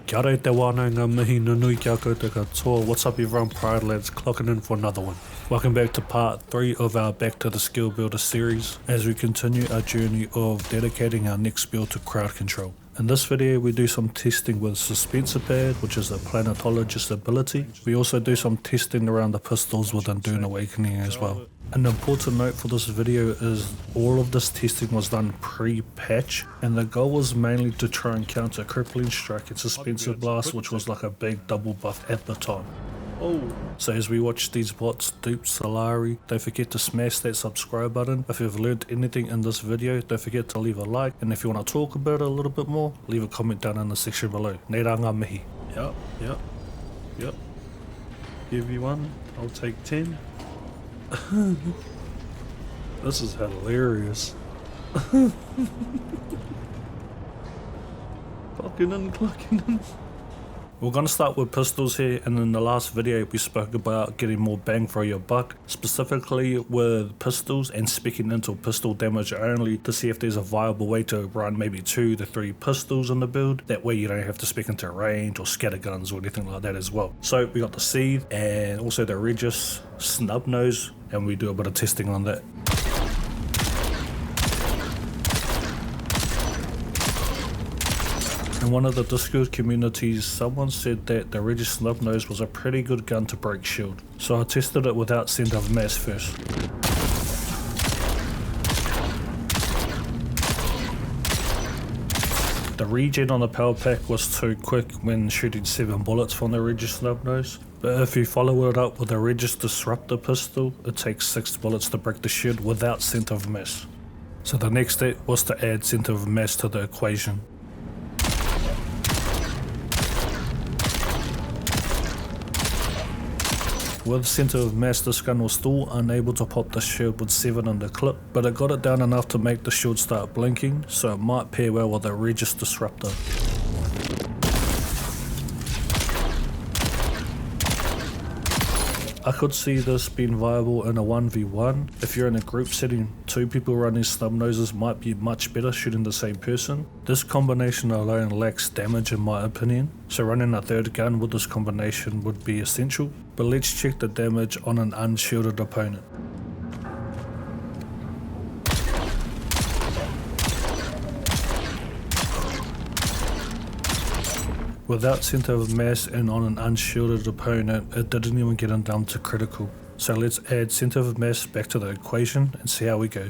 Kia ora te wānau ngā mihi nunui kia koutou katoa. What's up everyone, Pride lads, clocking in for another one. Welcome back to part 3 of our Back to the Skill Builder series as we continue our journey of dedicating our next build to crowd control. In this video we do some testing with Suspenser pad, which is a planetologist ability. We also do some testing around the pistols within Dune Awakening as well. An important note for this video is all of this testing was done pre-patch, and the goal was mainly to try and counter Crippling Strike and Suspenser Blast, which was like a big double buff at the time. So as we watch these bots dupe Solari, don't forget to smash that subscribe button. If you've learned anything in this video, don't forget to leave a like, and if you want to talk about it a little bit more, leave a comment down in the section below. Nei rā ngā mihi. Yep. Give you one, I'll take 10. This is hilarious. Clocking in. We're going to start with pistols here, and in the last video we spoke about getting more bang for your buck, specifically with pistols and speccing into pistol damage only to see if there's a viable way to run maybe 2 to 3 pistols in the build. That way you don't have to spec into range or scatterguns or anything like that as well. So we got the Seed and also the Regis snub nose, and we do a bit of testing on that. In one of the Discord communities, someone said that the Regis Snubnose was a pretty good gun to break shield, so I tested it without Center of Mass first. The regen on the power pack was too quick when shooting 7 bullets from the Regis Snubnose, but if you follow it up with a Regis Disruptor pistol, it takes 6 bullets to break the shield without Center of Mass. So the next step was to add Center of Mass to the equation. With Center of Mass, this gun was still unable to pop the shield with 7 in the clip, but it got it down enough to make the shield start blinking, so it might pair well with a Regis Disruptor. I could see this being viable in a 1v1. If you're in a group setting, 2 people running snub noses might be much better shooting the same person. This combination alone lacks damage in my opinion, so running a 3rd gun with this combination would be essential. But let's check the damage on an unshielded opponent. Without Center of Mass and on an unshielded opponent, it didn't even get him down to critical. So let's add Center of Mass back to the equation and see how we go.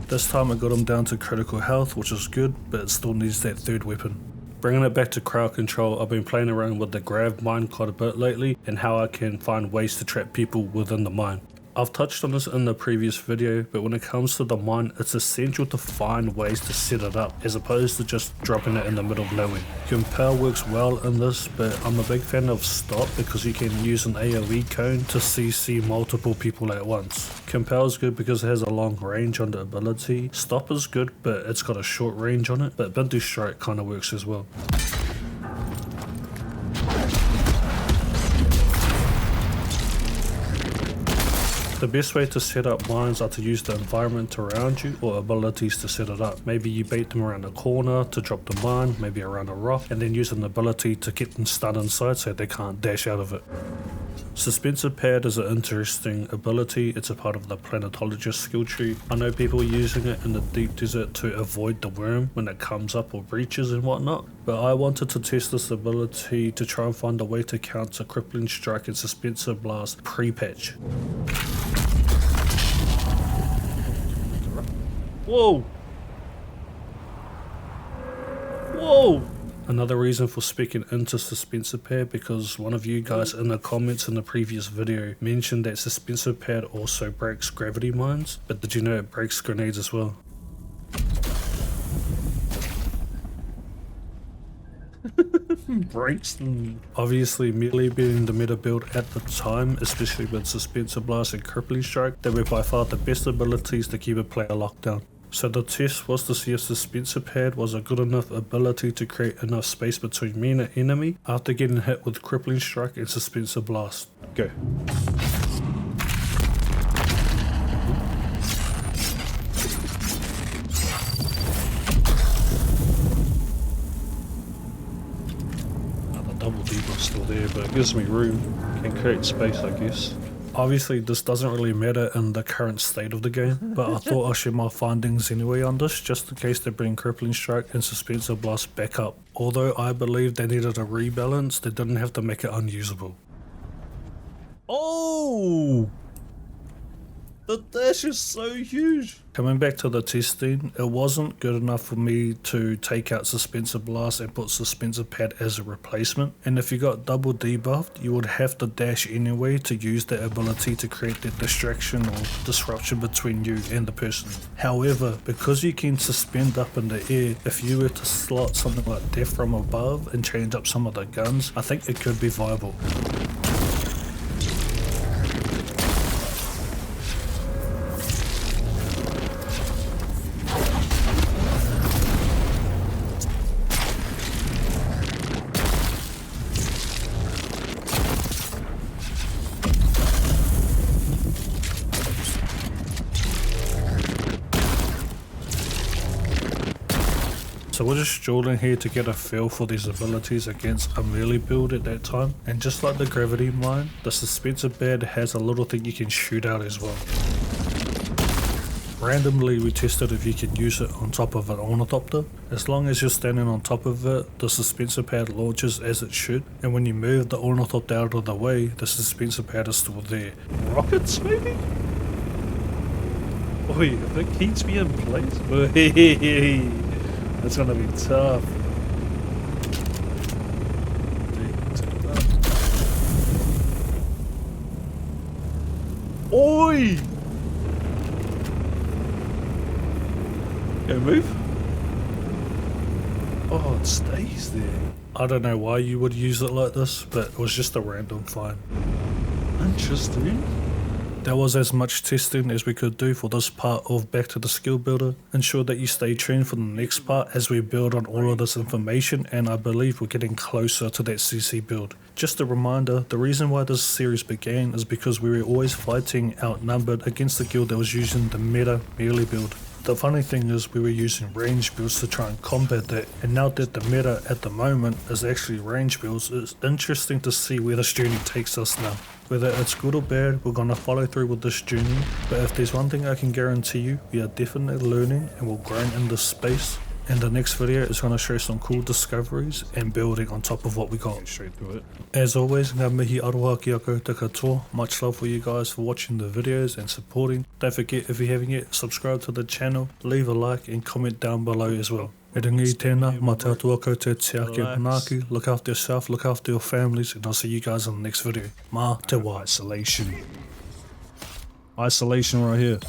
This time I got him down to critical health, which is good, but it still needs that 3rd weapon. Bringing it back to crowd control, I've been playing around with the grav mine quite a bit lately and how I can find ways to trap people within the mine. I've touched on this in the previous video, but when it comes to the mine, it's essential to find ways to set it up as opposed to just dropping it in the middle of nowhere. Compel works well in this, but I'm a big fan of Stop because you can use an AoE cone to CC multiple people at once. Compel is good because it has a long range on the ability. Stop is good, but it's got a short range on it, but B2TSB Strike kind of works as well. The best way to set up mines are to use the environment around you or abilities to set it up. Maybe you bait them around a corner to drop the mine, maybe around a rock, and then use an ability to get them stunned inside so they can't dash out of it. Suspenser pad is an interesting ability. It's a part of the planetologist skill tree. I know people using it in the deep desert to avoid the worm when it comes up or breaches and whatnot, but I wanted to test this ability to try and find a way to counter Crippling Strike and Suspenser Blast pre-patch. Whoa! Another reason for speccing into Suspenser pad, because one of you guys in the comments in the previous video mentioned that Suspenser pad also breaks gravity mines, but did you know it breaks grenades as well? Breaks them. Obviously melee being the meta build at the time, especially with Suspenser Blast and Crippling Strike, they were by far the best abilities to keep a player locked down. So the test was to see if Suspenser pad was a good enough ability to create enough space between me and an enemy after getting hit with Crippling Strike and Suspenser Blast. Go. gives me room, can create space, I guess. Obviously this doesn't really matter in the current state of the game, but I thought I'd share my findings anyway on this, just in case they bring Crippling Strike and Suspenser Blast back up. Although I believe they needed a rebalance, they didn't have to make it unusable. Oh! The dash is so huge! Coming back to the testing, it wasn't good enough for me to take out Suspenser Blast and put Suspenser Pad as a replacement. And if you got double debuffed, you would have to dash anyway to use the ability to create that distraction or disruption between you and the person. However, because you can suspend up in the air, if you were to slot something like Death from above and change up some of the guns, I think it could be viable. So we're just strolling here to get a feel for these abilities against a melee build at that time, and just like the gravity mine, the Suspenser Pad has a little thing you can shoot out as well. Randomly we tested if you can use it on top of an ornithopter. As long as you're standing on top of it, the Suspenser Pad launches as it should, and when you move the ornithopter out of the way, the Suspenser Pad is still there. Rockets maybe? Wait, if it keeps me in place? That's gonna be tough. Oi! Go move. Oh, it stays there. I don't know why you would use it like this, but it was just a random find. Interesting. That was as much testing as we could do for this part of Back to the Skill Builder. Ensure that you stay tuned for the next part as we build on all of this information, and I believe we're getting closer to that CC build. Just a reminder, the reason why this series began is because we were always fighting outnumbered against the guild that was using the meta melee build. The funny thing is we were using range builds to try and combat that, and now that the meta at the moment is actually range builds, it's interesting to see where this journey takes us now. Whether it's good or bad, we're gonna follow through with this journey, but if there's one thing I can guarantee you, we are definitely learning and we're growing in this space. And the next video is going to show some cool discoveries and building on top of what we got. Get straight to it. As always, ngā mihi aroha ki a koutou katoa. Much love for you guys for watching the videos and supporting. Don't forget, if you haven't yet, subscribe to the channel, leave a like and comment down below as well. E ringi tēnā, mā te atua koutou te ake manaaki. Look after yourself, look after your families, and I'll see you guys in the next video. Mā te wā. Isolation. Isolation right here.